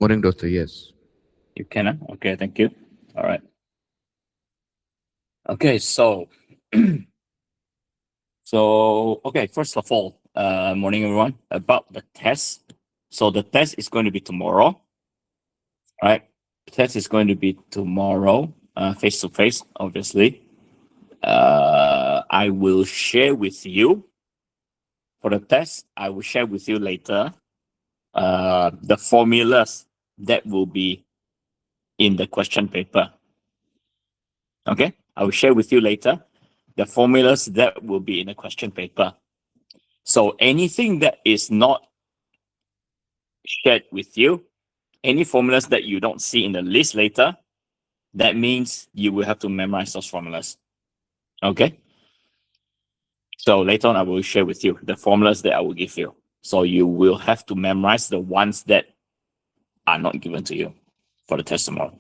Morning, doctor. Yes. You can, okay, thank you. All right. Okay, so okay, first of all, morning everyone. About the test. So the test is going to be tomorrow, right? The test is going to be tomorrow, face to face, obviously. I will share with you for the test. I will share with you later the formulas that will be in the question paper. Okay, I will share with you later the formulas that will be in the question paper. So anything that is not shared with you, any formulas that you don't see in the list later, that means you will have to memorize those formulas. Okay. So later on, I will share with you the formulas that I will give you. So you will have to memorize the ones that are not given to you for the test tomorrow.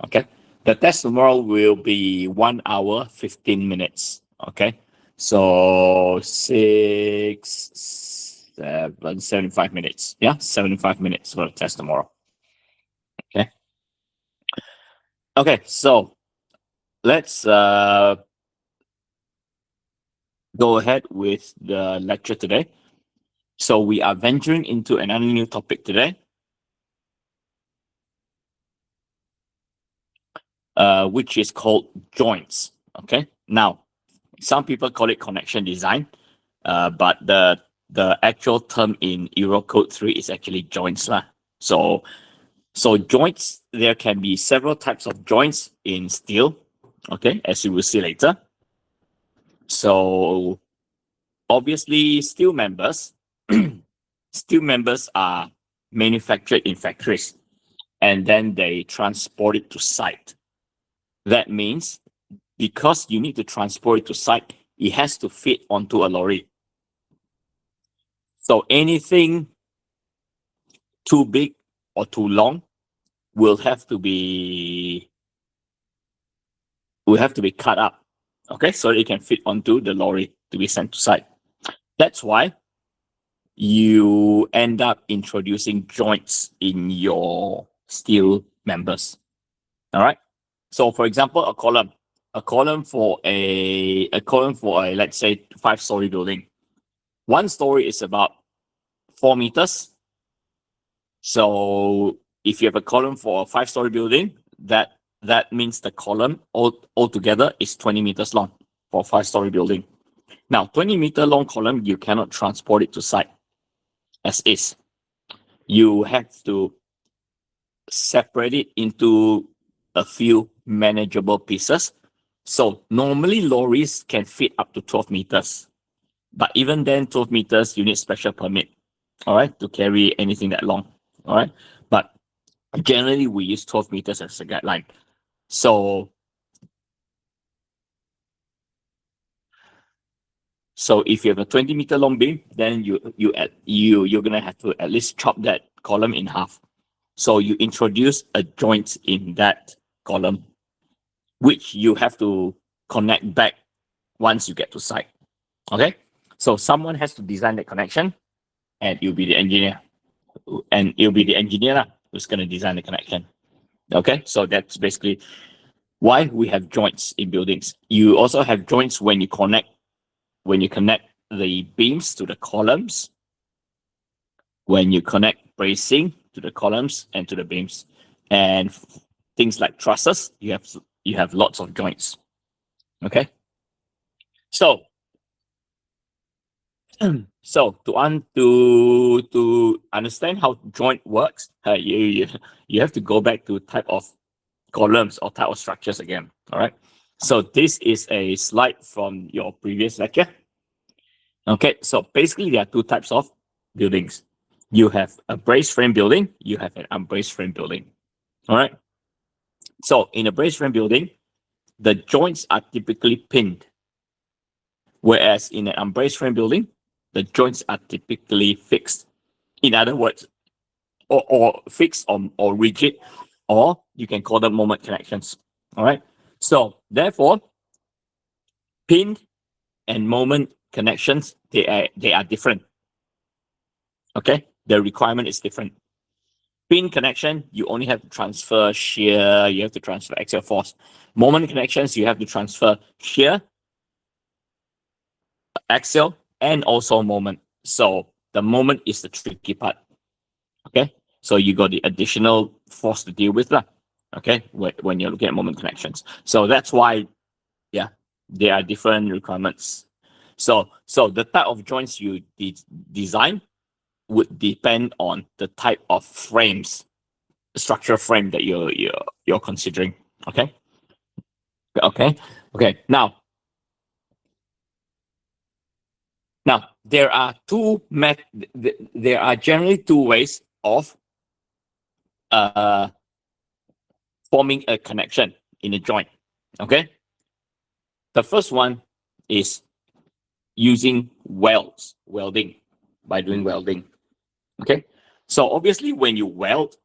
Okay. The test tomorrow will be 1 hour, 15 minutes. Okay. So 75 minutes. Yeah. 75 minutes for the test tomorrow. Okay. Okay. So let's go ahead with the lecture today. So we are venturing into another new topic today, which is called joints. Okay. Now, some people call it connection design, but the actual term in Eurocode 3 is actually joints lah. So joints, there can be several types of joints in steel. Okay, as you will see later. So obviously, steel members are manufactured in factories and then they transport it to site. That means because you need to transport it to site, it has to fit onto a lorry. So anything too big or too long will have to be cut up. Okay, so it can fit onto the lorry to be sent to site. That's why you end up introducing joints in your steel members. All right. So for example, a column for a let's say 5-story building. One story is about 4 meters. So if you have a column for a 5-story building, that means the column altogether is 20 meters long for a 5-story building. Now, 20-meter long column, you cannot transport it to site as is. You have to separate it into a few manageable pieces. So normally lorries can fit up to 12 meters. But even then, 12 meters, you need special permit, all right, to carry anything that long, all right? But generally, we use 12 meters as a guideline. So, so if you have a 20-meter long beam, then you're gonna have to at least chop that column in half. So you introduce a joint in that column, which you have to connect back once you get to site. Okay, so someone has to design that connection, and you'll be the engineer, who's gonna design the connection. Okay, so that's basically why we have joints in buildings. You also have joints when you connect the beams to the columns, when you connect bracing to the columns and to the beams, and things like trusses. You have lots of joints. Okay, so so to understand how joint works, you have to go back to type of columns or type of structures again. All right. So this is a slide from your previous lecture. Okay. So basically, there are two types of buildings. You have a braced frame building. You have an unbraced frame building. All right. So in a braced frame building, the joints are typically pinned, whereas in an unbraced frame building, the joints are typically fixed. In other words, or fixed or rigid, or you can call them moment connections. All right. So therefore, pinned and moment connections, they are different. Okay, the requirement is different. Pin connection, you only have to transfer shear, you have to transfer axial force. Moment connections, you have to transfer shear, axial, and also moment. So the moment is the tricky part. Okay. So you got the additional force to deal with lah. Okay. When you're looking at moment connections. So that's why, yeah, there are different requirements. So the type of joints you design would depend on the type of frames, structural frame that you're considering. Okay. Okay. Okay. Now there are there are generally two ways of uh forming a connection in a joint. Okay. The first one is using welding, by doing welding. Okay. So obviously when you weld,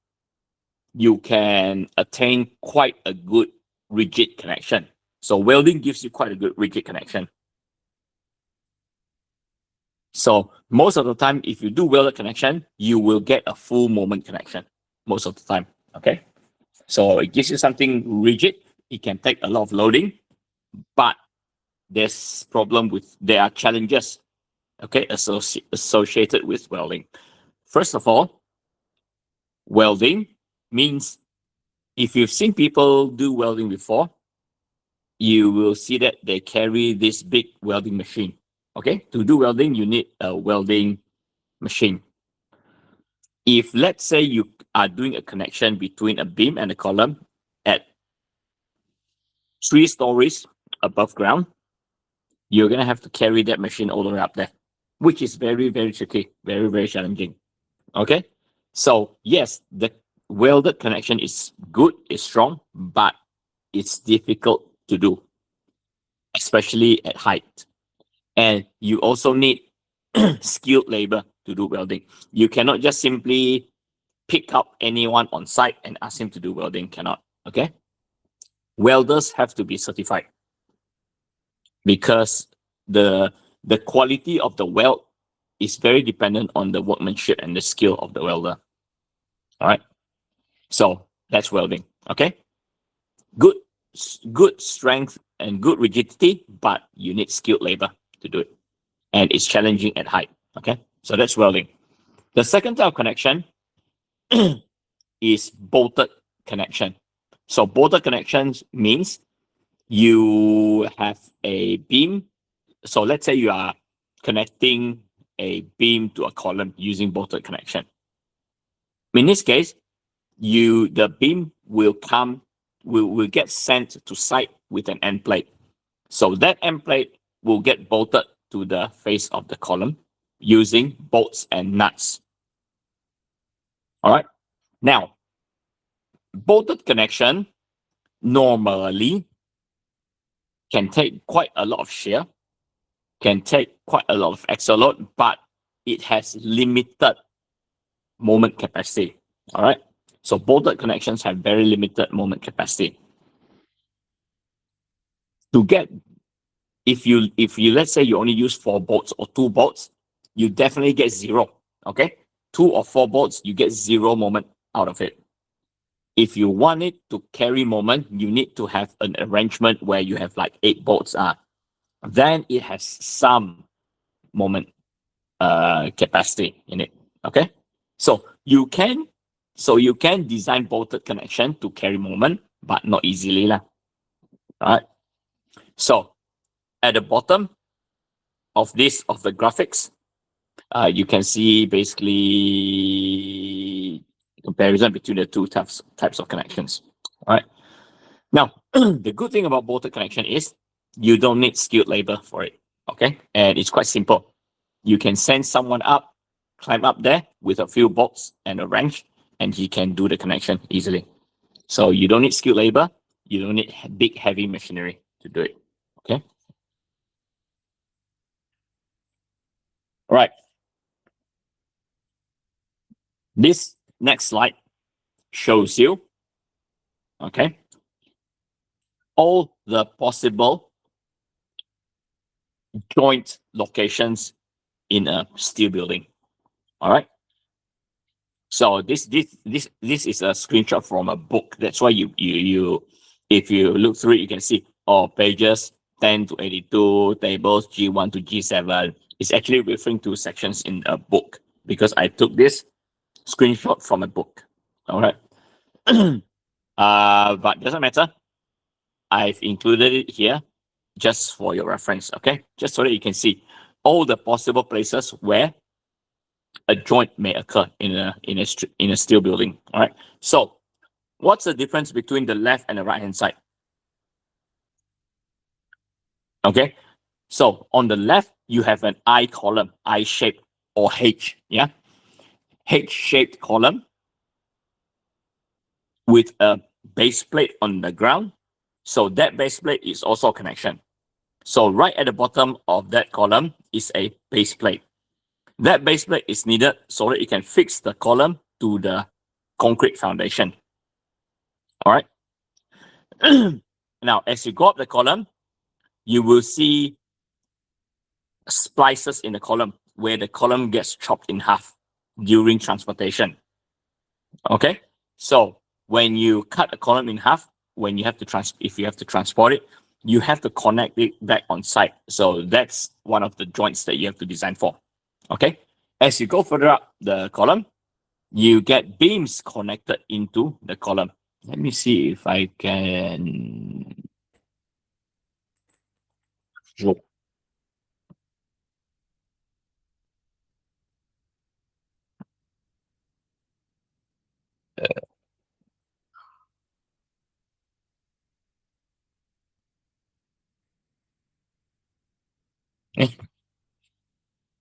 you can attain quite a good rigid connection. So welding gives you quite a good rigid connection. So most of the time, if you do welded connection, you will get a full moment connection most of the time. Okay. So it gives you something rigid. It can take a lot of loading, but there are challenges, okay, associated with welding. First of all, welding means, if you've seen people do welding before, you will see that they carry this big welding machine. Okay, to do welding, you need a welding machine. If let's say you are doing a connection between a beam and a column at 3 stories above ground, you're going to have to carry that machine all the way up there, which is very, very tricky, very, very challenging. Okay. So yes, the welded connection is good, it's strong, but it's difficult to do, especially at height. And you also need skilled labor to do welding. You cannot just simply pick up anyone on site and ask him to do welding. Cannot. Okay. Welders have to be certified, because the quality of the weld is very dependent on the workmanship and the skill of the welder. All right. So that's welding. Okay. Good, good strength and good rigidity, but you need skilled labor to do it. And it's challenging at height. Okay. So that's welding. The second type of connection is bolted connection. So bolted connections means you have a beam. So let's say you are connecting a beam to a column using bolted connection. In this case, the beam will get sent to site with an end plate. So that end plate will get bolted to the face of the column using bolts and nuts. All right. Now, bolted connection normally can take quite a lot of shear, can take quite a lot of axial load, but it has limited moment capacity. All right. So bolted connections have very limited moment capacity. To get, if you let's say you only use 4 bolts or 2 bolts, you definitely get 0. Okay. 2 or 4 bolts, you get 0 moment out of it. If you want it to carry moment, you need to have an arrangement where you have like 8 bolts. Then it has some moment capacity in it. Okay. So you can design bolted connection to carry moment, but not easily lah. All right. So at the bottom of the graphics, you can see basically comparison between the two types of connections. All right. Now, the good thing about bolted connection is you don't need skilled labor for it. Okay. And it's quite simple. You can send someone up, climb up there with a few bolts and a wrench, and he can do the connection easily. So you don't need skilled labor. You don't need big, heavy machinery to do it. Okay. All right. This next slide shows you, okay, all the possible joint locations in a steel building. All right. So this is a screenshot from a book. That's why you if you look through it, you can see pages 10 to 82, tables G1 to G7. It's actually referring to sections in a book because I took this screenshot from a book. All right. But doesn't matter. I've included it here just for your reference, okay? Just so that you can see all the possible places where a joint may occur in a steel building. All right. So, what's the difference between the left and the right hand side? Okay. So on the left, you have an I column, I shape or H. Yeah, H shaped column with a base plate on the ground. So that base plate is also a connection. So right at the bottom of that column is a base plate. That base plate is needed so that you can fix the column to the concrete foundation. All right. Now, as you go up the column, you will see splices in the column where the column gets chopped in half during transportation. Okay. So when you cut a column in half, when you have to if you have to transport it, you have to connect it back on site. So that's one of the joints that you have to design for. Okay. As you go further up the column, you get beams connected into the column. Let me see if I can show.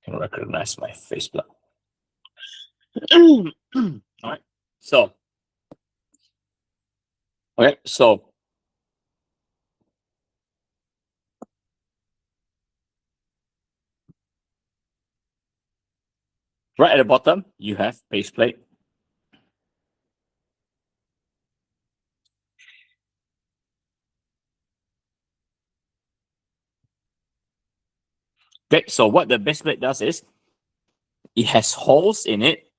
Can recognize my face block. All right. So, okay. So, right at the bottom, you have base plate. Okay. So what the base plate does is it has holes in it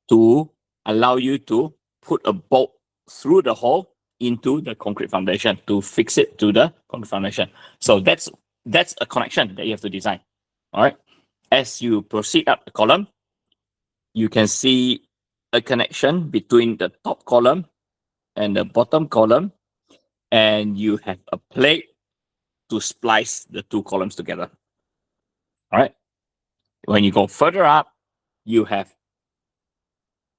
to allow you to put a bolt through the hole into the concrete foundation to fix it to the concrete foundation. So that's a connection that you have to design. All right. As you proceed up the column, you can see a connection between the top column and the bottom column, and you have a plate to splice the two columns together. All right. When you go further up, you have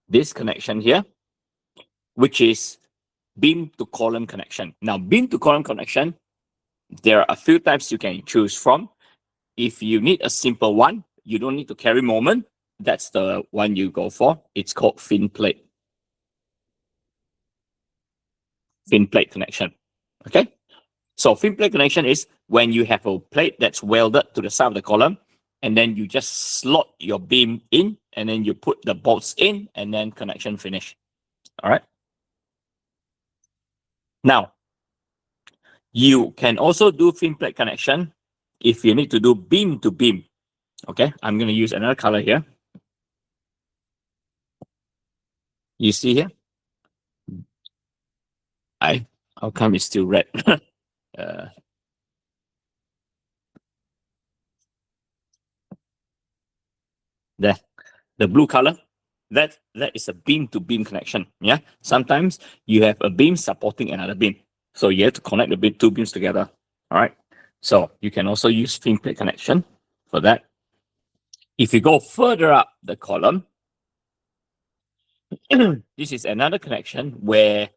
this connection here, which is beam to column connection. Now, beam to column connection, there are a few types you can choose from. If you need a simple one, you don't need to carry moment. That's the one you go for. It's called fin plate. Fin plate connection. Okay. So fin plate connection is when you have a plate that's welded to the side of the column, and then you just slot your beam in, and then you put the bolts in, and then connection finish. All right. Now, you can also do fin plate connection if you need to do beam to beam. Okay, I'm going to use another color here. You see here? How come it's still red? There, the blue color, that is a beam to beam connection. Yeah, sometimes you have a beam supporting another beam, so you have to connect the two beams together. All right, so you can also use fin plate connection for that. If you go further up the column, this is another connection where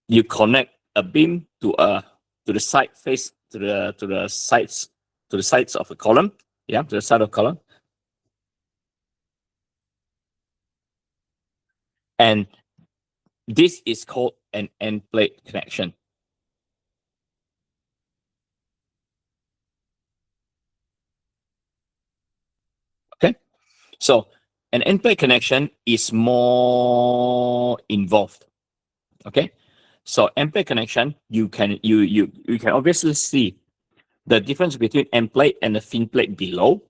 you connect a beam to the side face to the sides of the column. Yeah, to the side of the column. And this is called an end plate connection. Okay, so an end plate connection is more involved. Okay, so end plate connection, you can obviously see the difference between end plate and the fin plate below.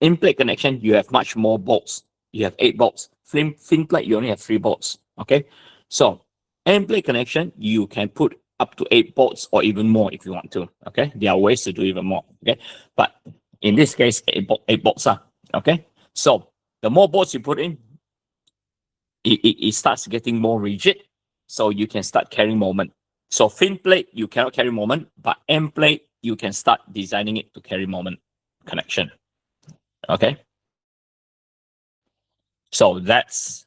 End plate connection, you have much more bolts. you have 8 bolts. Thin plate, you only have 3 bolts. Okay. So end plate connection, you can put up to 8 bolts or even more if you want to. Okay. There are ways to do even more. Okay. But in this case, 8 bolts. Okay. So the more bolts you put in, it starts getting more rigid. So you can start carrying moment. So thin plate, you cannot carry moment, but end plate, you can start designing it to carry moment connection. Okay. So that's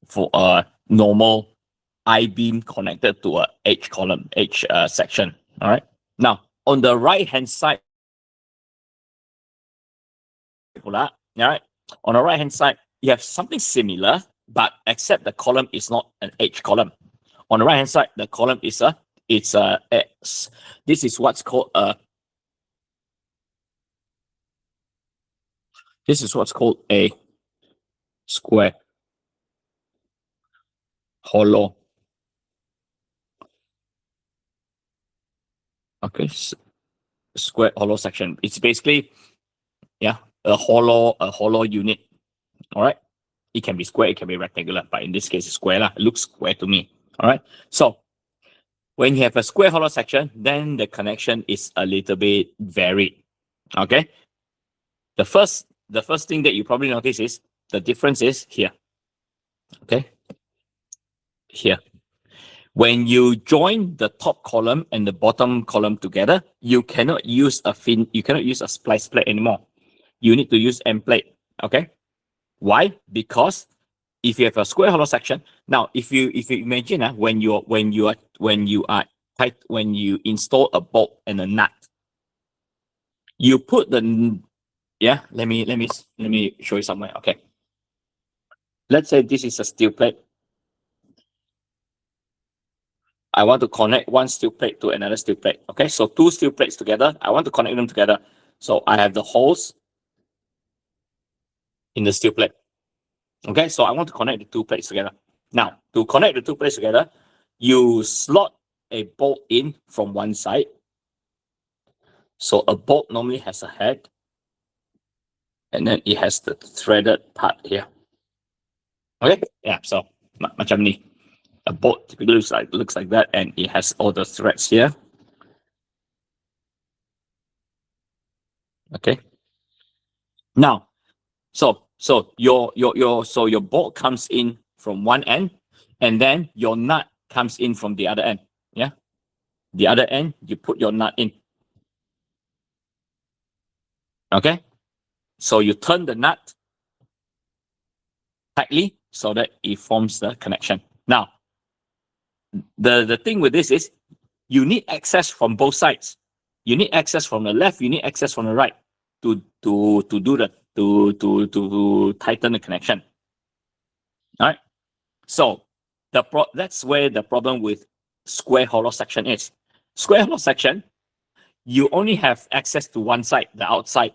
for a normal I-beam connected to a H column, H section. All right. Now, on the right-hand side, all right, on the right-hand side, you have something similar, but except the column is not an H column. On the right-hand side, the column is this is what's called a square hollow. Okay, square hollow section. It's basically a hollow unit. All right. It can be square, it can be rectangular, but in this case, it's square. It looks square to me. All right. So when you have a square hollow section, then the connection is a little bit varied. Okay. The first thing that you probably notice is the difference is here. Okay. Here. When you join the top column and the bottom column together, you cannot use a splice plate anymore. You need to use end plate. Okay. Why? Because if you have a square hollow section, now if you imagine when you install a bolt and a nut, you put the let me show you somewhere. Okay. Let's say this is a steel plate. I want to connect one steel plate to another steel plate. Okay, so 2 steel plates together. I want to connect them together. So I have the holes in the steel plate. Okay, so I want to connect the 2 plates together. Now, to connect the 2 plates together, you slot a bolt in from one side. So a bolt normally has a head, and then it has the threaded part here. Okay, yeah, so macam ni. A bolt typically looks like that, and it has all the threads here. Okay. Now, so your bolt comes in from one end, and then your nut comes in from the other end. Yeah, the other end you put your nut in. Okay, so you turn the nut tightly so that it forms the connection. Now, the thing with this is you need access from both sides. You need access from the left, you need access from the right to tighten the connection. All right. So that's where the problem with square hollow section is. Square hollow section, you only have access to one side, the outside.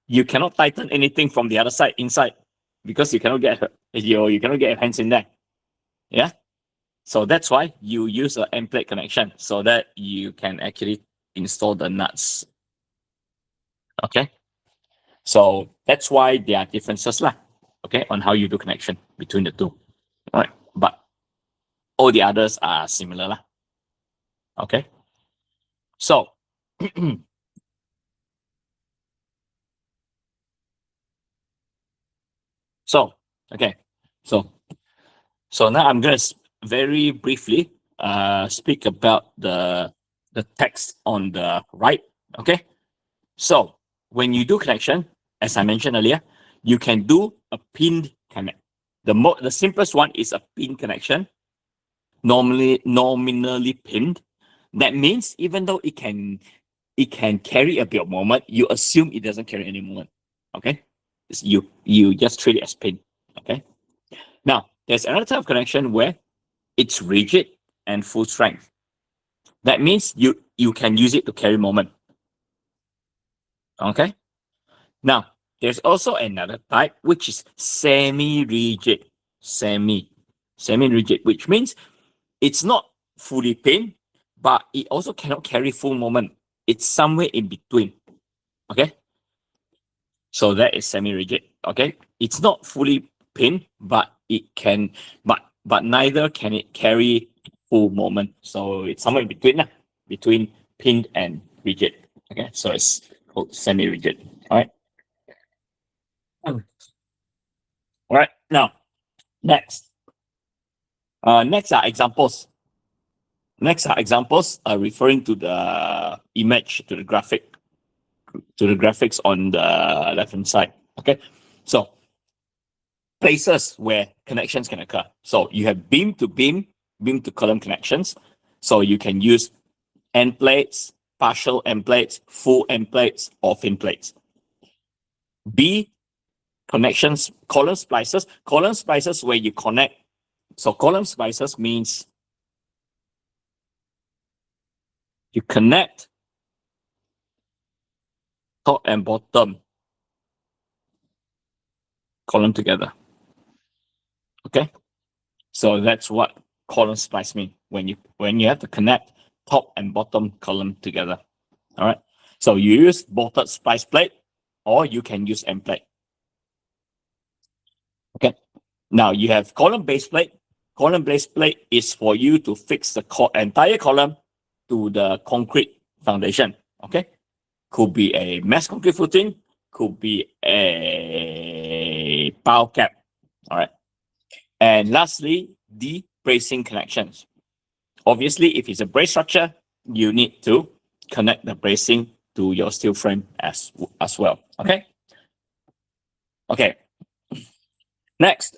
You cannot tighten anything from the other side, inside, because you cannot get your hands in there. Yeah. So that's why you use an end plate connection so that you can actually install the nuts. Okay. So that's why there are differences okay, on how you do connection between the two. All right. But all the others are similar. Okay. So okay. So now I'm going to very briefly speak about the text on the right. Okay. So when you do connection, as I mentioned earlier, you can do a pinned connect. The simplest one is a pin connection, nominally pinned. That means even though it can carry a bit of moment, you assume it doesn't carry any moment. Okay, you just treat it as pin. Okay. Now there's another type of connection where it's rigid and full strength. That means you can use it to carry moment. Okay. Now there's also another type which is semi-rigid. Semi-rigid, which means it's not fully pinned, but it also cannot carry full moment. It's somewhere in between. Okay. So that is semi-rigid. Okay. it's not fully pinned, but it can, but neither can it carry full moment. So it's somewhere in between, between pinned and rigid. Okay, so it's called semi-rigid. All right. All right. Now, next. Next are examples. Next are examples referring to the image, to the graphic, to the graphics on the left-hand side. Okay, so places where connections can occur. So you have beam to beam, beam to column connections. So you can use end plates, partial end plates, full end plates, or fin plates. B, connections, column splices. Column splices where you connect. So column splices means you connect top and bottom column together. Okay, so that's what column splice mean, when you have to connect top and bottom column together. All right, so you use bolted splice plate, or you can use end plate. Okay, now you have column base plate. Column base plate is for you to fix the entire column to the concrete foundation. Okay, could be a mass concrete footing, could be a pile cap. All right, and lastly, the bracing connections. Obviously, if it's a brace structure, you need to connect the bracing to your steel frame as well. Okay. Okay. Next.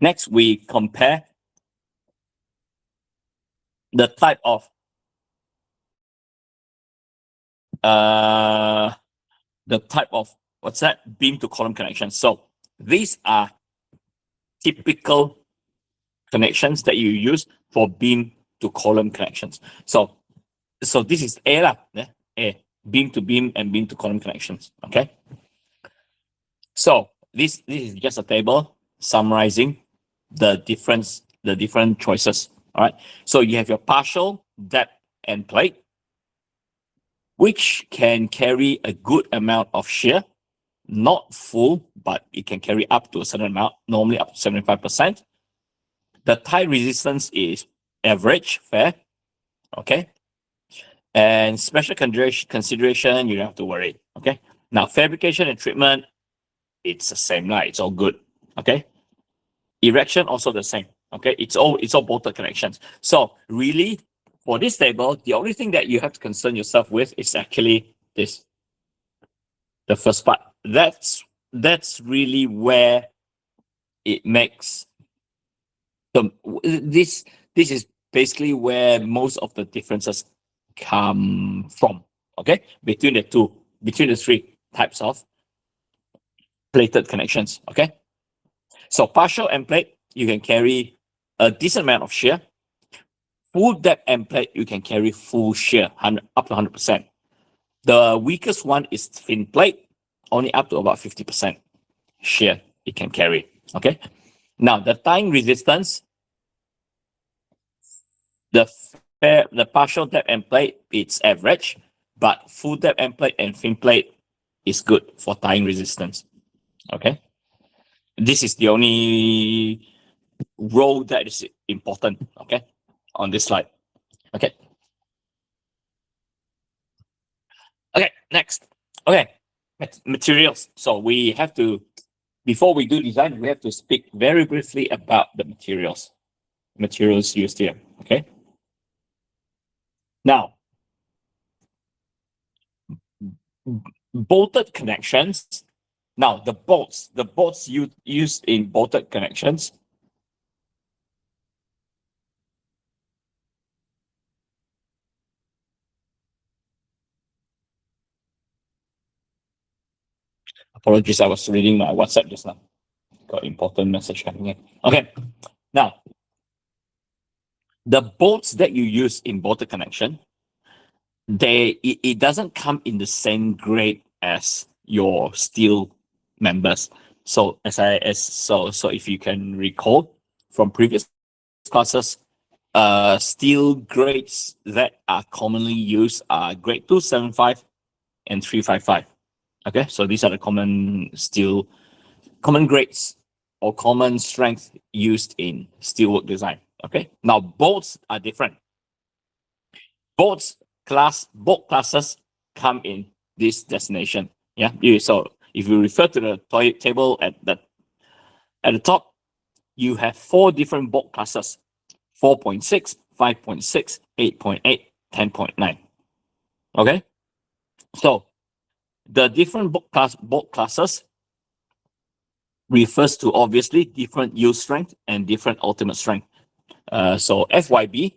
Next, we compare the type of what's that, beam to column connection. So these are typical connections that you use for beam to column connections. So this is A lah, A, beam to beam and beam to column connections. Okay. So this is just a table summarizing the different choices. All right. So you have your partial depth end plate, which can carry a good amount of shear, not full, but it can carry up to a certain amount, normally up to 75%. The tie resistance is average, fair. Okay. And special consideration, you don't have to worry. Okay. Now, fabrication and treatment, it's the same, right? It's all good. Okay. Erection, also the same. Okay. It's all bolted connections. So really, for this table, the only thing that you have to concern yourself with is actually this. The first part. That's really where it makes this is basically where most of the differences come from. Okay, between the three types of plated connections. Okay, so partial end plate, you can carry a decent amount of shear. Full depth end plate, you can carry full shear, up to 100%. The weakest one is thin plate, only up to about 50% shear it can carry. Okay, now the tying resistance, the partial depth end plate, it's average, but full depth end plate and thin plate is good for tying resistance. Okay, this is the only role that is important. Okay, on this slide. Okay. Okay, next. Okay, materials. So we have to, before we do design, we have to speak very briefly about the materials used here. Okay. Now, bolted connections. Now, the bolts used in bolted connections. Apologies, I was reading my WhatsApp just now. Got important message coming in. Okay, now, the bolts that you use in bolted connection, it doesn't come in the same grade as your steel members. So so if you can recall from previous classes, steel grades that are commonly used are grade 275 and 355. Okay, so these are the common grades or common strength used in steelwork design. Okay, now bolts are different. Bolt classes come in this destination. Yeah, so if you refer to the table at the top, you have 4 different bolt classes: 4.6, 5.6, 8.8, 10.9. Okay, so the different bolt classes refers to obviously different yield strength and different ultimate strength. So FYB,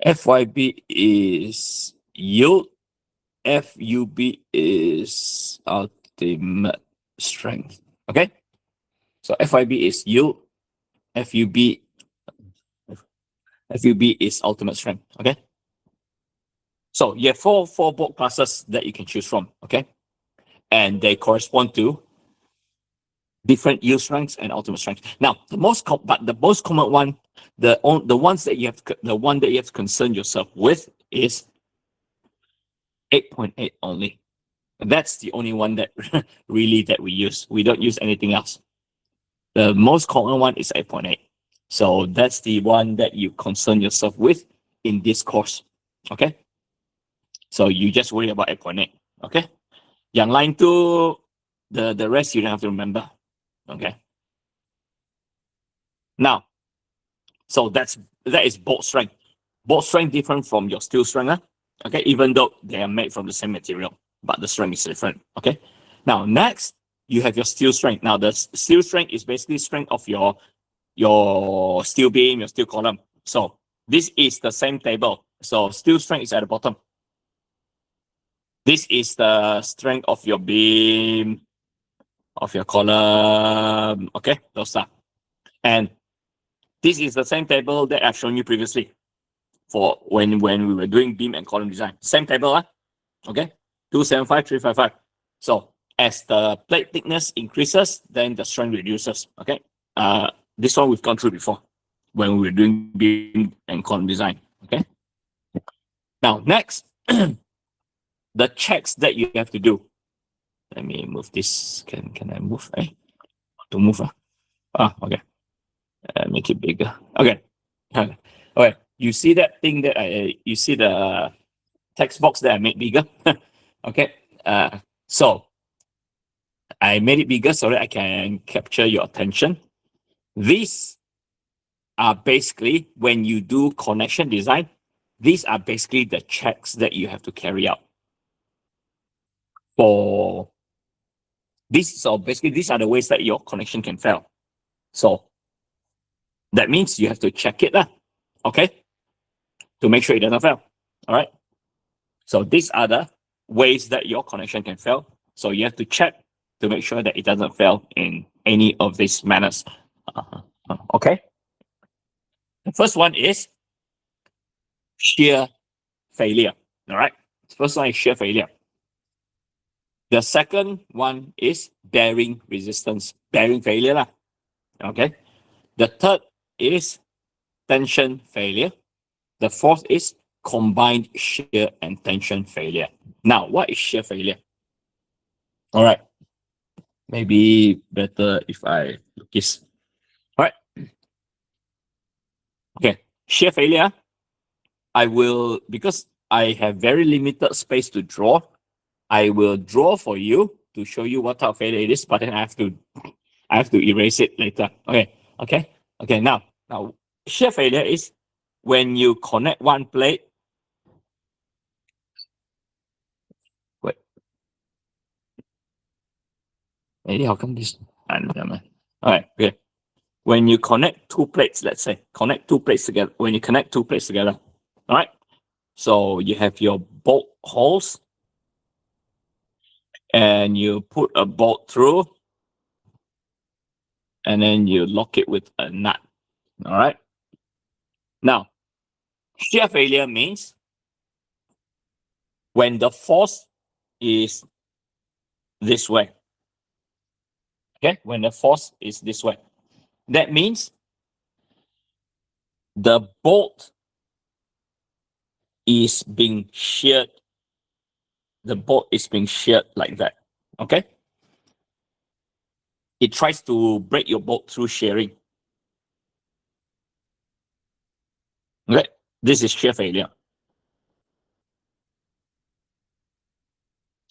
FYB is yield, FUB is ultimate strength. Okay, so FYB is yield, FUB is ultimate strength. Okay, so you have four bolt classes that you can choose from. Okay, and they correspond to different yield strengths and ultimate strength. Now, the most common one, the one that you have to concern yourself with is 8.8 only. That's the only one that really that we use. We don't use anything else. The most common one is 8.8. So that's the one that you concern yourself with in this course. Okay. So you just worry about 8.8. Okay. Yang line two, the rest you don't have to remember. Okay. Now, so that is bolt strength. Bolt strength different from your steel strength. Okay, even though they are made from the same material, but the strength is different. Okay. Now next, you have your steel strength. Now the steel strength is basically strength of your steel beam, your steel column. So this is the same table. So steel strength is at the bottom. This is the strength of your beam, of your column. Okay, those stuff. And this is the same table that I've shown you previously for when we were doing beam and column design. Same table, okay? 275355. So as the plate thickness increases, then the strength reduces. Okay. This one we've gone through before when we were doing beam and column design. Okay. Now next, the checks that you have to do. Let me move this. Can I move? To move. Okay. Make it bigger. Okay. Okay. You see that thing that you see the text box that I made bigger? Okay. So I made it bigger so that I can capture your attention. These are basically, when you do connection design, these are basically the checks that you have to carry out. For this, so basically these are the ways that your connection can fail. So that means you have to check it, okay, to make sure it doesn't fail. All right. So these are the ways that your connection can fail. So you have to check to make sure that it doesn't fail in any of these manners. Okay. The first one is shear failure. All right. The first one is shear failure. The second one is bearing resistance, bearing failure. Okay. The third is tension failure. The fourth is combined shear and tension failure. Now, what is shear failure? All right. Maybe better if I look this. All right. Okay. Shear failure. I will, because I have very limited space to draw, I will draw for you to show you what type of failure it is, but then I have to erase it later. Okay. Now shear failure is when you connect one plate. Wait. Maybe how come this? All right. Okay. When you connect two plates, let's say connect two plates together. When you connect two plates together, all right. So you have your bolt holes, and you put a bolt through, and then you lock it with a nut. All right. Now, shear failure means when the force is this way. Okay, when the force is this way. That means the bolt is being sheared. The bolt is being sheared like that. Okay? It tries to break your bolt through shearing. Okay? This is shear failure.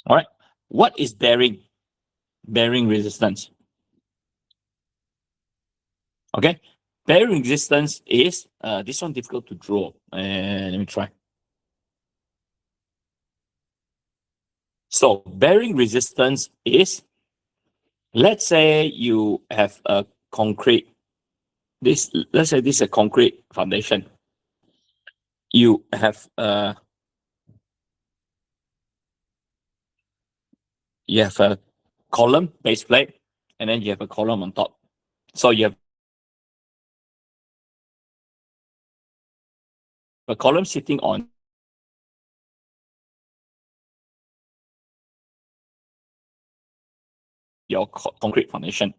All right. What is bearing? Bearing resistance. Okay. Bearing resistance is this one difficult to draw. Let me try. So bearing resistance is, let's say you have a concrete. Let's say this is a concrete foundation. You have a column, base plate, and then you have a column on top. So you have a column sitting on your concrete foundation.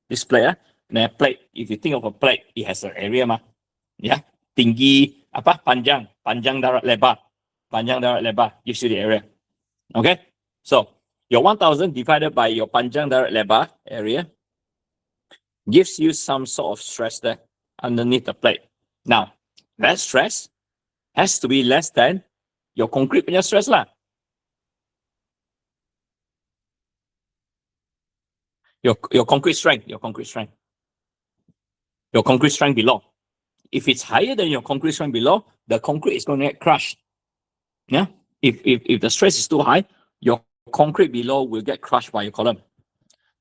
This plate, nah, plate. If you think of a plate, it has an area, mah. Yeah, tinggi apa panjang darat lebar gives you the area. Okay, so your 1000 divided by your panjang darat lebar area gives you some sort of stress there underneath the plate. Now, that stress has to be less than your concrete punya stress lah. Your concrete strength below. If it's higher than your concrete strength below, the concrete is going to get crushed. Yeah. If the stress is too high, your concrete below will get crushed by your column.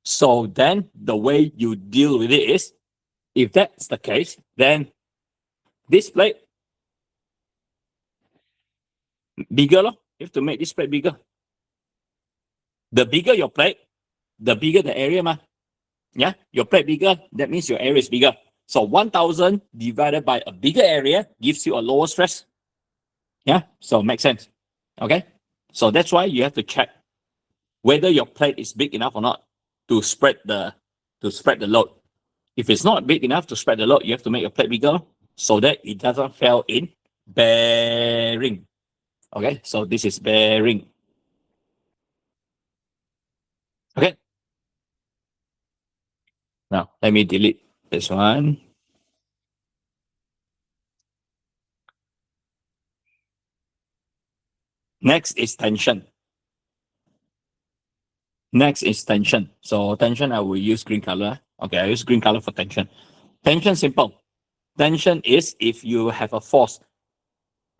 So then the way you deal with it is, if that's the case, then this plate bigger, you have to make this plate bigger. The bigger your plate, the bigger the area, ma. Yeah, your plate bigger, that means your area is bigger. So 1000 divided by a bigger area gives you a lower stress. Yeah, so makes sense. Okay, so that's why you have to check whether your plate is big enough or not to spread the load. If it's not big enough to spread the load, you have to make your plate bigger so that it doesn't fail in bearing. Okay, so this is bearing. Okay. Now let me delete this one. Next is tension. Next is tension. So tension, I will use green color. Okay, I use green color for tension. Tension, simple. Tension is if you have a force.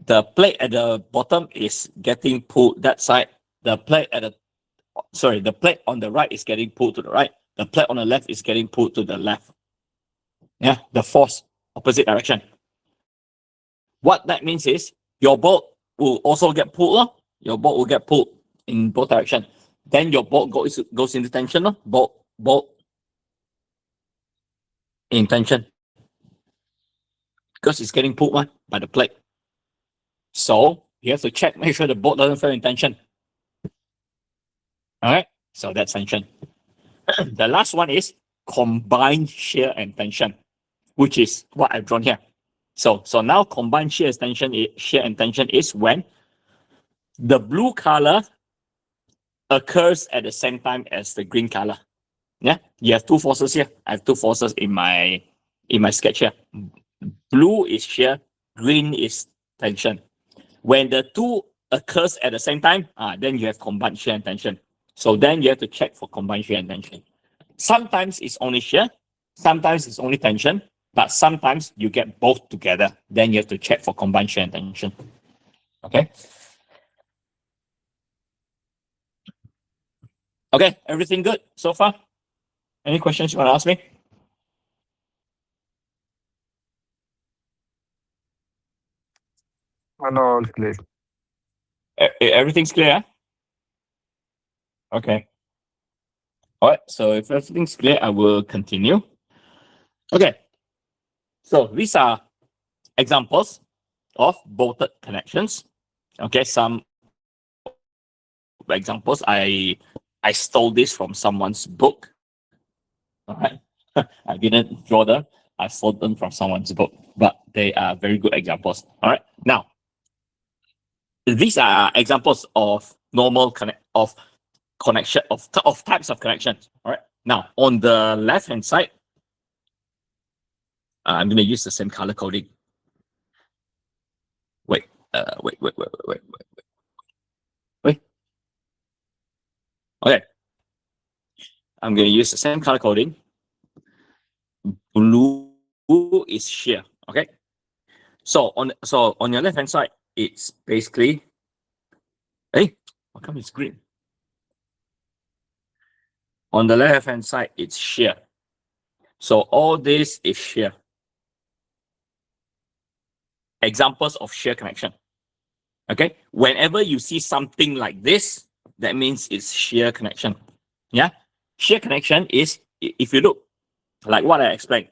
The plate at the bottom is getting pulled that side. The plate on the right is getting pulled to the right. The plate on the left is getting pulled to the left. Yeah, the force, opposite direction. What that means is your bolt will also get pulled. Your bolt will get pulled in both directions. Then your bolt goes into tension. Bolt in tension. Because it's getting pulled by the plate. So you have to check, make sure the bolt doesn't fail in tension. All right, so that's tension. The last one is combined shear and tension, which is what I've drawn here. So now combined shear and tension is when the blue color occurs at the same time as the green color. Yeah, you have two forces here. I have two forces in my sketch here. Blue is shear, green is tension. When the two occurs at the same time, then you have combined shear and tension. So then you have to check for combined shear and tension. Sometimes it's only shear, sometimes it's only tension, but sometimes you get both together. Then you have to check for combined shear and tension. Okay. Okay, everything good so far? Any questions you want to ask me? All clear. Everything's clear? Okay. All right. So if everything's clear, I will continue. Okay. So these are examples of bolted connections. Okay. Some examples, I stole this from someone's book. All right. I didn't draw them. I stole them from someone's book, but they are very good examples. All right. Now, these are examples of normal connection of types of connections. All right. Now, on the left hand side, I'm going to use the same color coding. Wait, wait. Okay, I'm going to use the same color coding. Blue is shear. Okay, so on your left hand side, it's basically, hey, how come it's green? On the left hand side, it's shear. So all this is shear. Examples of shear connection. Okay, whenever you see something like this, that means it's shear connection. Yeah, shear connection is, if you look like what I explained,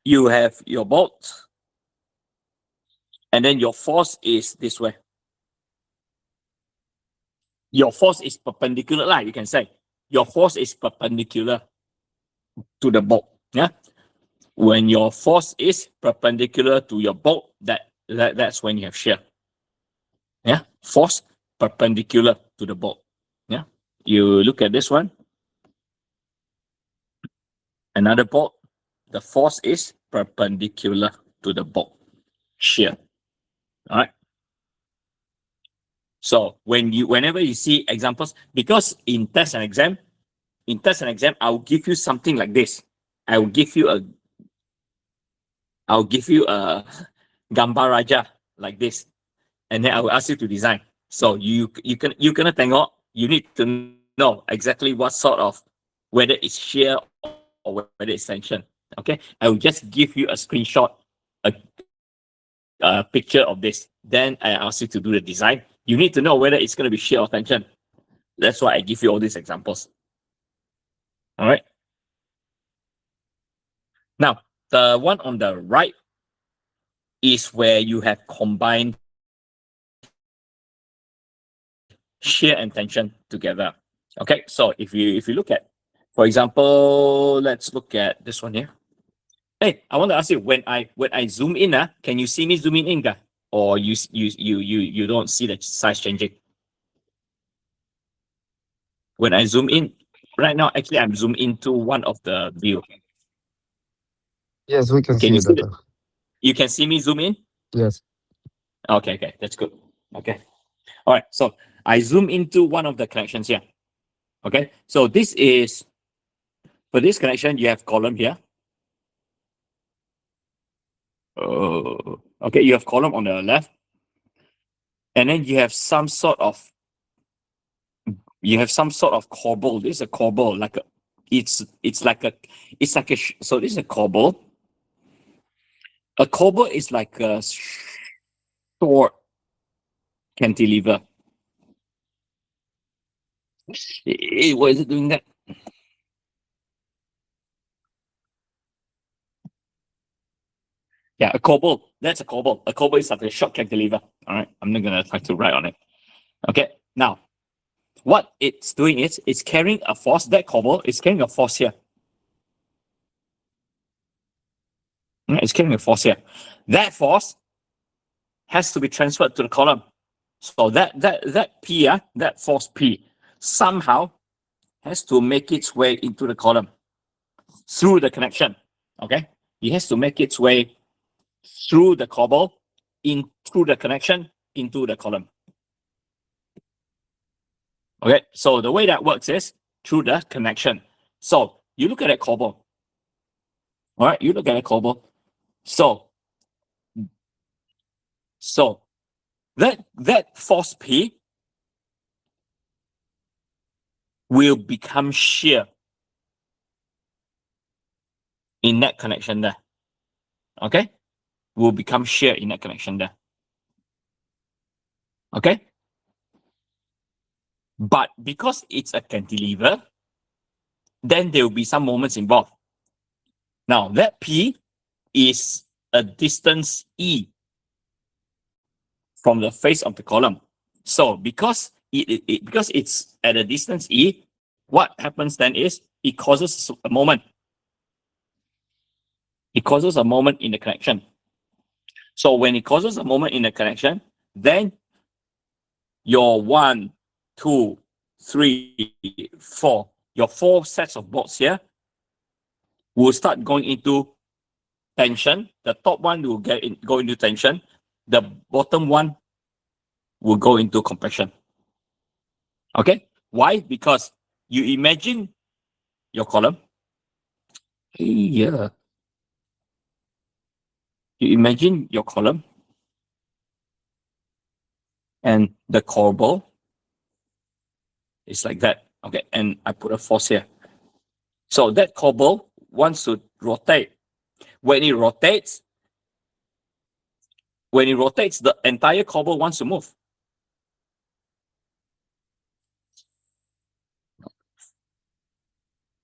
you have your bolt, and then your force is this way. Your force is perpendicular, like you can say. Your force is perpendicular to the bolt. Yeah. When your force is perpendicular to your bolt, that's when you have shear. Yeah. Force perpendicular to the bolt. Yeah. You look at this one. Another bolt. The force is perpendicular to the bolt. Shear. All right. So whenever you see examples, because in test and exam, I'll give you something like this. I'll give you a gambar raja like this, and then I will ask you to design. So you cannot tengok. You need to know exactly what sort of, whether it's shear or whether it's tension. Okay, I will just give you a screenshot, a picture of this. Then I ask you to do the design. You need to know whether it's going to be shear or tension. That's why I give you all these examples. All right. Now, the one on the right is where you have combined shear and tension together. Okay, so if you look at, for example, let's look at this one here. Hey, I want to ask you, when I zoom in, can you see me zooming in, or you don't see the size changing? When I zoom in, right now, actually, I'm zoomed into one of the view. Yes, we can Can see you you, see Data. it? You can see me zoom in? Yes. Okay, that's good. Okay. All right, so I zoom into one of the connections here. Okay, so this is, for this connection, you have column here. Okay, you have column on the left, and then you have some sort of cobble. This is a cobble, like a, it's like a, so this is a cobble. A cobble is like a short cantilever. What is it doing that? Yeah, a cobble. That's a cobble. A cobble is like a short cantilever. All right, I'm not gonna try to write on it. Okay, now what it's doing is it's carrying a force. That cobble is carrying a force here. It's carrying a force here. That force has to be transferred to the column. So that P, that force P, somehow has to make its way into the column through the connection. Okay, it has to make its way through the cobble, in through the connection into the column. Okay, so the way that works is through the connection. So you look at that cobble. All right, you look at a cobble. So that force P will become shear in that connection there. Okay? Will become shear in that connection there. Okay? But because it's a cantilever, then there will be some moments involved. Now, that P is a distance E from the face of the column. So because because it's at a distance E, what happens then is it causes a moment. It causes a moment in the connection. So when it causes a moment in the connection, then your 1, 2, 3, 4, your 4 sets of bolts here will start going into tension. The top one will go into tension. The bottom one will go into compression. Okay? Why? Because you imagine your column here. You imagine your column and the corbel is like that. Okay, and I put a force here. So that corbel wants to rotate. When it rotates, the entire corbel wants to move.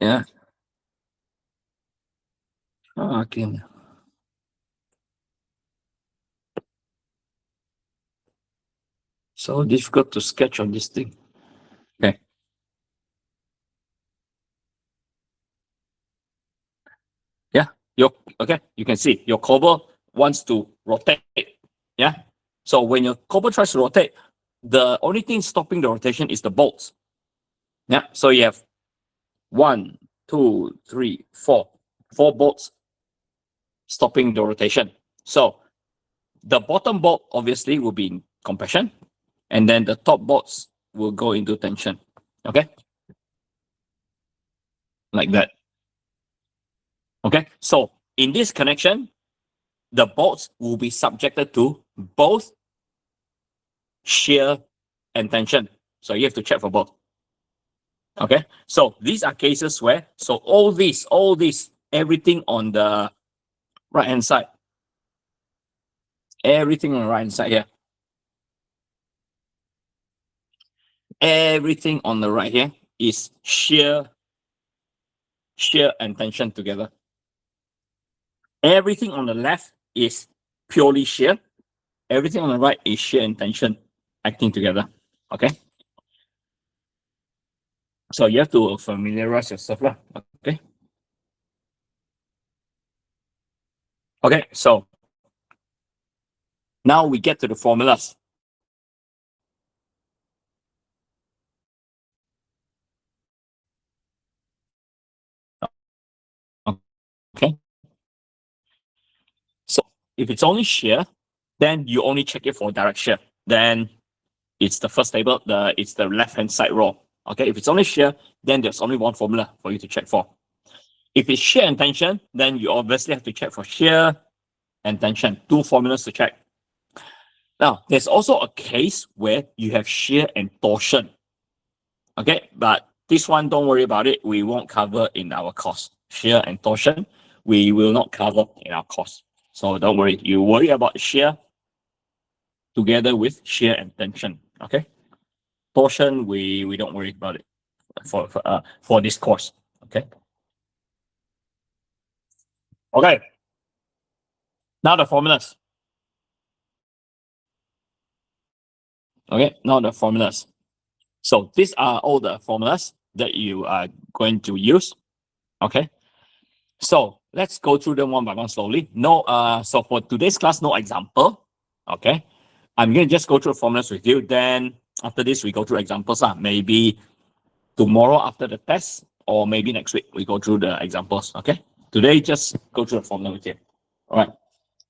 Yeah. Oh, okay. So difficult to sketch on this thing. Okay. Yeah. Okay. You can see your corbel wants to rotate. Yeah. So when your corbel tries to rotate, the only thing stopping the rotation is the bolts. Yeah. So you have 1, 2, 3, 4. 4 bolts stopping the rotation. So the bottom bolt obviously will be in compression, and then the top bolts will go into tension. Okay. Like that. Okay. So in this connection, the bolts will be subjected to both shear and tension. So you have to check for both. Okay. So these are cases where, so all this, everything on the right hand side, everything on the right hand side here, everything on the right here is shear and tension together. Everything on the left is purely shear. Everything on the right is shear and tension acting together. Okay. So you have to familiarize yourself. Okay. Okay. So now we get to the formulas. Okay. So if it's only shear, then you only check it for direct shear. Then it's the first table, it's the left-hand side row. Okay, if it's only shear, then there's only one formula for you to check for. If it's shear and tension, then you obviously have to check for shear and tension. 2 formulas to check. Now, there's also a case where you have shear and torsion. Okay, but this one, don't worry about it. We won't cover in our course. Shear and torsion, we will not cover in our course. So don't worry. You worry about shear together with shear and tension. Okay, torsion, we don't worry about it for this course. Okay. Okay. Now the formulas. Okay. Now the formulas. So these are all the formulas that you are going to use. Okay. So let's go through them one by one slowly. So for today's class, no example. Okay. I'm going to just go through formulas with you. Then after this, we go through examples. Maybe tomorrow after the test, or maybe next week, we go through the examples. Okay. Today, just go through the formula with you. All right.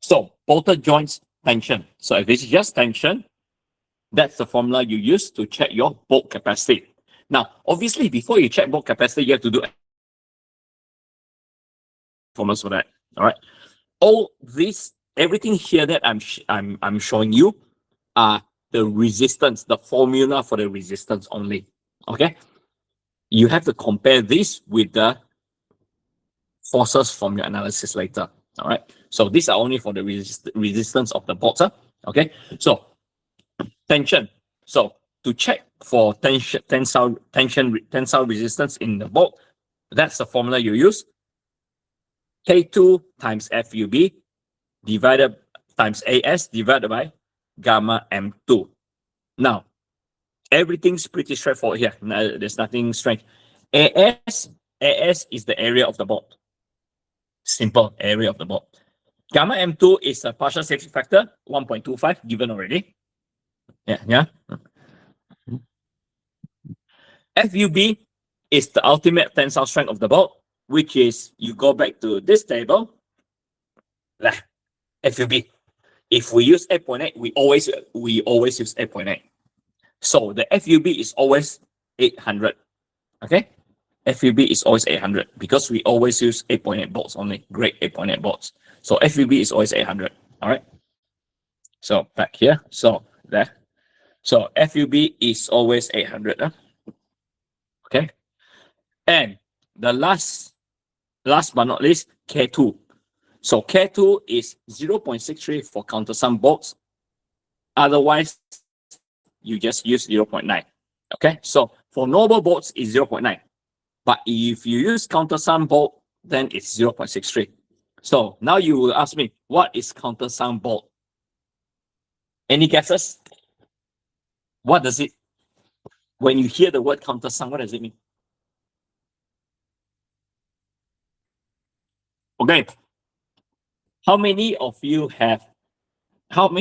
So bolted joints tension. So if it's just tension, that's the formula you use to check your bolt capacity. Now, obviously, before you check bolt capacity, you have to do formulas for that. All right. All this, everything here that I'm showing you are the resistance, the formula for the resistance only. Okay. you have to compare this with the forces from your analysis later. All right. So these are only for the resistance of the bolt. Okay. So tension. So to check for tensile resistance in the bolt, that's the formula you use. K2 times FUB divided times AS divided by gamma M2. Now, everything's pretty straightforward here. There's nothing strange. AS is the area of the bolt. Simple area of the bolt. Gamma M2 is a partial safety factor, 1.25 given already. Yeah. FUB is the ultimate tensile strength of the bolt, which is you go back to this table. FUB. If we use 8.8, we always use 8.8. So the FUB is always 800. Okay? FUB is always 800 because we always use 8.8 bolts only, grade 8.8 bolts. So FUB is always 800. All right. So back here. So there. So FUB is always 800. Okay. And the last but not least, K2. So K2 is 0.63 for countersunk bolts. Otherwise, you just use 0.9. Okay. So for normal bolts, it's 0.9. But if you use countersunk bolt, then it's 0.63. So now you will ask me, what is countersunk bolt? Any guesses? What does it, when you hear the word countersunk, what does it mean? Okay. How many of you have helped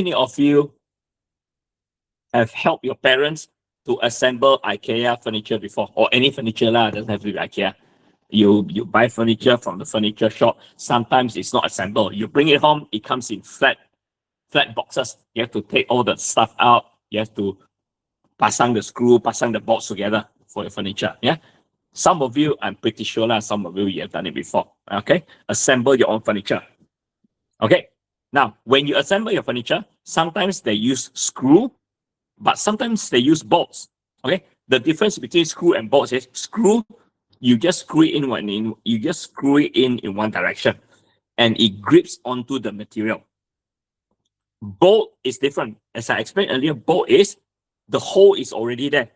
your parents to assemble IKEA furniture before, or any furniture lah? Doesn't have to be IKEA. You buy furniture from the furniture shop. Sometimes it's not assembled. You bring it home, it comes in flat boxes. You have to take all the stuff out. You have to pasang the screw, pasang the bolts together for your furniture. Yeah. Some of you, I'm pretty sure lah, some of you have done it before. Okay. Assemble your own furniture. Okay. Now, when you assemble your furniture, sometimes they use screw, but sometimes they use bolts. Okay. The difference between screw and bolts is screw, you just screw it in one direction and it grips onto the material. Bolt is different. As I explained earlier, bolt is the hole is already there.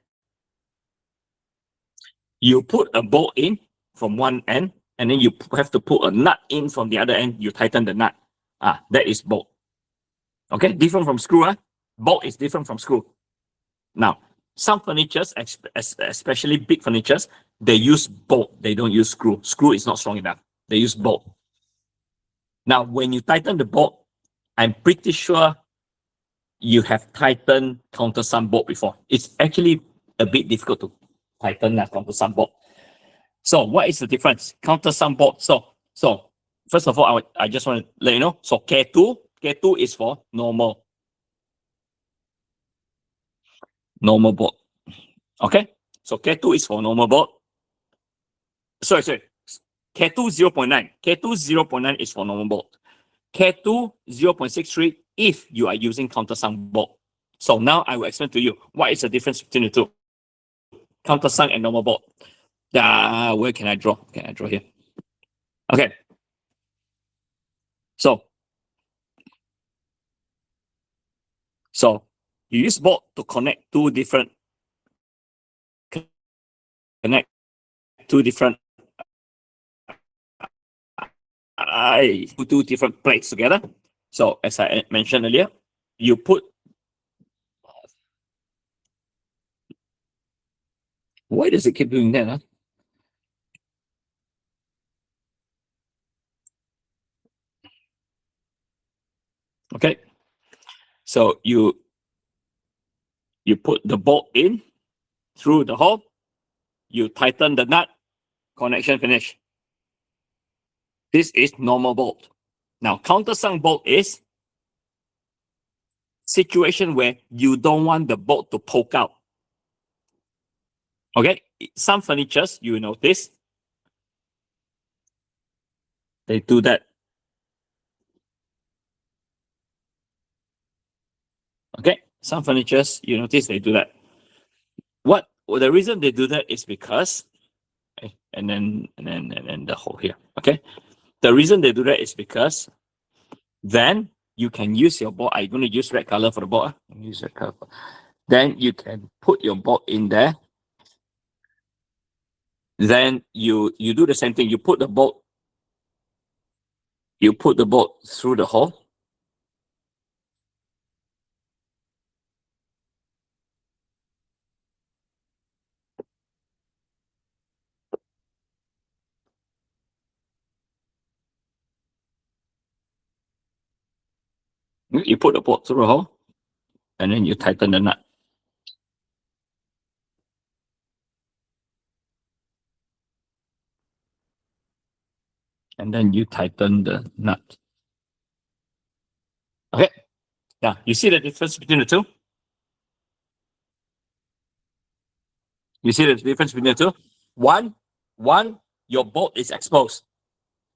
You put a bolt in from one end, and then you have to put a nut in from the other end. You tighten the nut. That is bolt. Okay, different from screw. Bolt is different from screw. Now, some furnitures, especially big furnitures, they use bolt. They don't use screw. Screw is not strong enough. They use bolt. Now, when you tighten the bolt, I'm pretty sure you have tightened countersunk bolt before. It's actually a bit difficult to tighten that countersunk bolt. So what is the difference? Countersunk bolt. So first of all, I just want to let you know. So K2 is for normal bolt. Okay. So K2 is for normal bolt. Sorry. K2 0.9. K2 0.9 is for normal bolt. K2 0.63 if you are using countersunk bolt. So now I will explain to you what is the difference between the two. Countersunk and normal bolt. Where can I draw? Can I draw here? Okay. So you use bolt to connect two different plates together. So as I mentioned earlier, you put. Why does it keep doing that? Huh? Okay. So you put the bolt in through the hole, you tighten the nut, connection finish. This is normal bolt. Now, countersunk bolt is situation where you don't want the bolt to poke out. Okay, some furnitures, you notice, they do that. Okay, some furnitures, you notice they do that. The reason they do that is because Okay, and then the hole here. Okay, the reason they do that is because then you can use your board. I'm going to use red color for the board. Use red color. Then you can put your board in there. Then you do the same thing. You put the board through the hole. You put the board through the hole, and then you tighten the nut. And then you tighten the nut. Okay. Now, you see the difference between the two? You see the difference between the two? One, your bolt is exposed.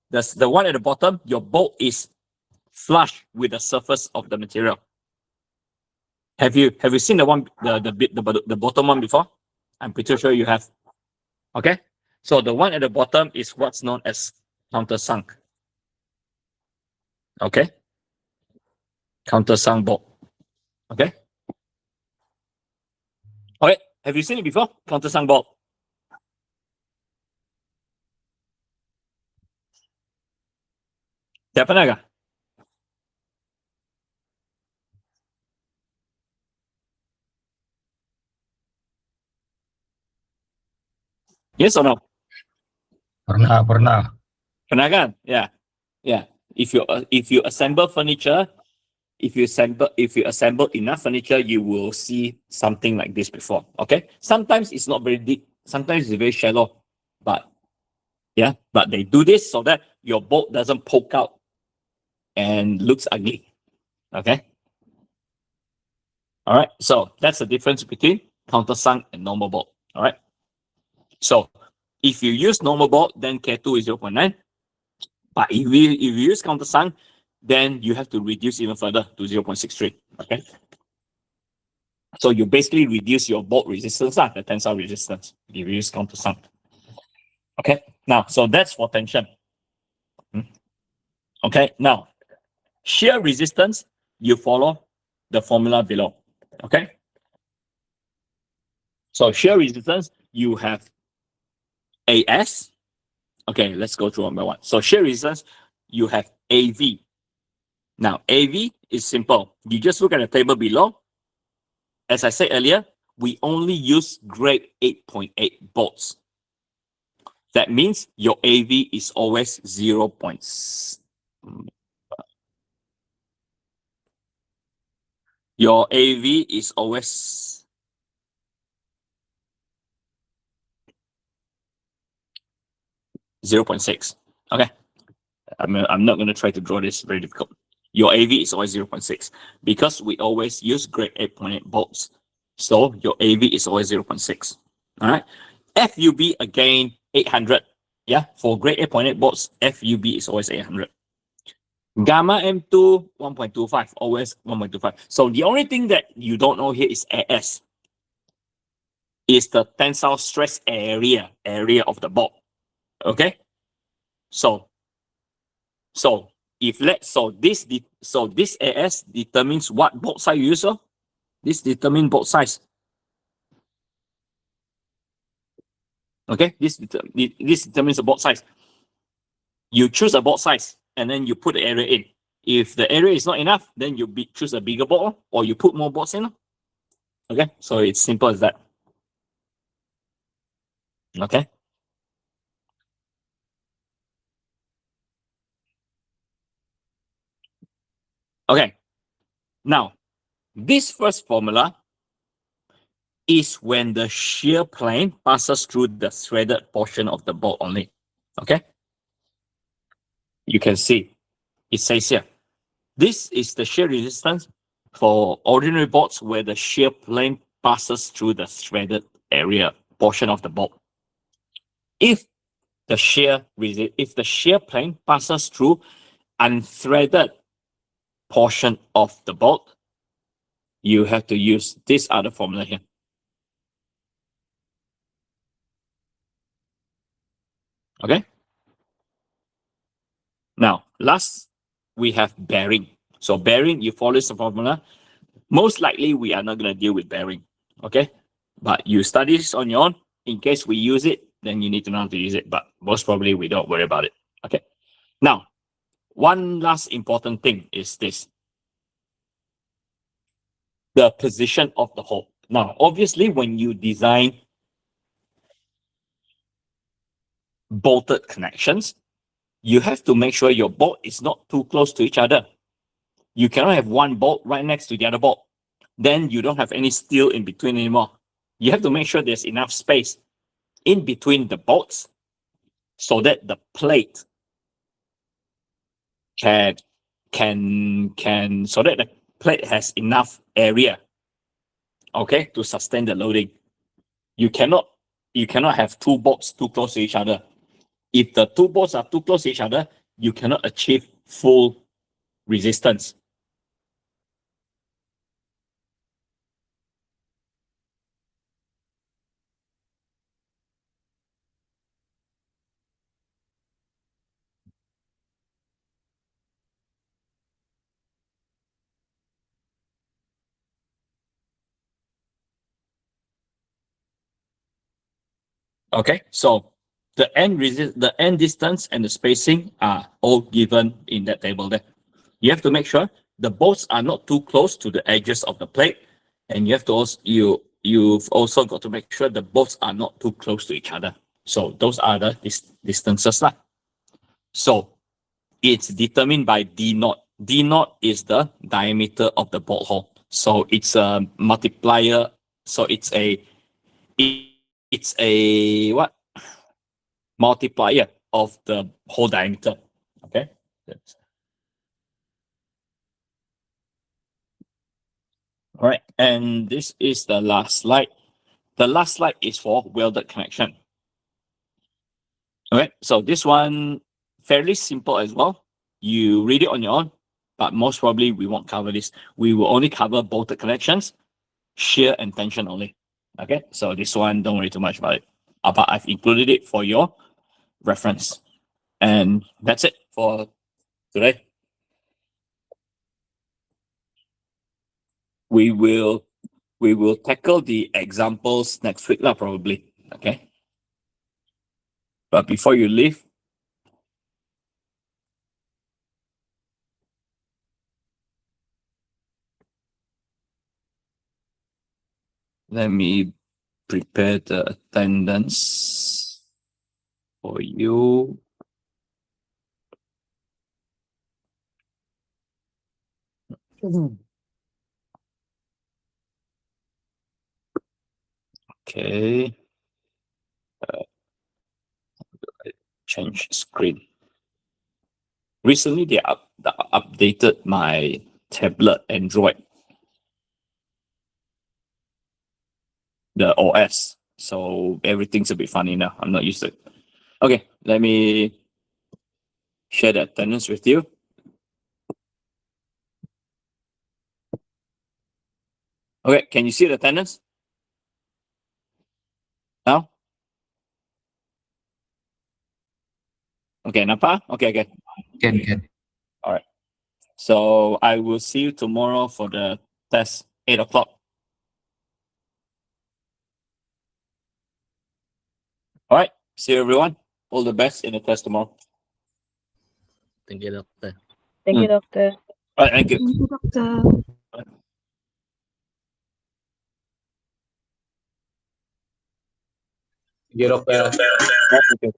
The one at the bottom, your bolt is flush with the surface of the material. Have you seen the bottom one before? I'm pretty sure you have. Okay. So the one at the bottom is what's known as countersunk. Okay. Countersunk bolt. Okay. Okay. Have you seen it before? Countersunk bolt. Dah pernah kah? Yes or no? Pernah. Pernah kan? Yeah. Yeah. If you assemble furniture, if you assemble enough furniture, you will see something like this before. Okay. Sometimes it's not very deep. Sometimes it's very shallow. But yeah, but they do this so that your bolt doesn't poke out and looks ugly. Okay. All right. So that's the difference between countersunk and normal bolt. All right. So if you use normal bolt, then K2 is 0.9. But if you use countersunk, then you have to reduce even further to 0.63. Okay. So you basically reduce your bolt resistance, the tensile resistance, if you use countersunk. Okay. Now, so that's for tension. Okay. Now, shear resistance, you follow the formula below. Okay. So shear resistance, you have AS. Okay, let's go through one by one. So shear resistance, you have AV. Now, AV is simple. You just look at the table below. As I said earlier, we only use grade 8.8 bolts. That means your AV is always 0. Your AV is always 0.6. Okay. I'm not going to try to draw this very difficult. Your AV is always 0.6 because we always use grade 8.8 bolts. So your AV is always 0.6. All right. FUB again, 800. Yeah. For grade 8.8 bolts, FUB is always 800. Gamma M2, 1.25, always 1.25. So the only thing that you don't know here is AS. Is the tensile stress area of the bolt. Okay. So if this AS determines what bolt size you use. So this determines bolt size. Okay, this determines the bolt size. You choose a bolt size and then you put the area in. If the area is not enough, then you choose a bigger bolt or you put more bolts in. Okay, so it's simple as that. Okay. Okay. Now, this first formula is when the shear plane passes through the threaded portion of the bolt only. Okay. You can see it says here, this is the shear resistance for ordinary bolts where the shear plane passes through the threaded area portion of the bolt. If the shear plane passes through unthreaded portion of the bolt, you have to use this other formula here. Okay. Now, last, we have bearing. So bearing, you follow the formula. Most likely, we are not going to deal with bearing. Okay. But you study this on your own. In case we use it, then you need to know how to use it. But most probably, we don't worry about it. Okay. Now, one last important thing is this. The position of the hole. Now, obviously, when you design bolted connections, you have to make sure your bolt is not too close to each other. You cannot have one bolt right next to the other bolt. Then you don't have any steel in between anymore. You have to make sure there's enough space in between the bolts so that the plate can so that the plate has enough area, okay, to sustain the loading. You cannot have two bolts too close to each other. If the two bolts are too close to each other, you cannot achieve full resistance. Okay, so the end distance and the spacing are all given in that table there. You have to make sure the bolts are not too close to the edges of the plate, and you have to also you've also got to make sure the bolts are not too close to each other. So those are the distances lah. So it's determined by D naught. D naught is the diameter of the bolt hole. So it's a multiplier. So it's a what? Multiplier of the hole diameter. Okay. All right. And this is the last slide. The last slide is for welded connection. All right. So this one, fairly simple as well. You read it on your own, but most probably we won't cover this. We will only cover bolted connections, shear and tension only. Okay. So this one, don't worry too much about it. But I've included it for your reference. And that's it for today. We will tackle the examples next week lah, probably. Okay. But before you leave, let me prepare the attendance for you. Okay. Change screen. Recently, they updated my tablet Android, the OS. So everything's a bit funny now. I'm not used to it. Okay, let me share the attendance with you. Okay, can you see the attendance now? Okay, nampak? Okay. Can. All right. So I will see you tomorrow for the test, 8 o'clock. All right. See you, everyone. All the best in the test tomorrow. Thank you, doctor. Thank you, doctor. All right. Thank you. Thank you, doctor. Thank you.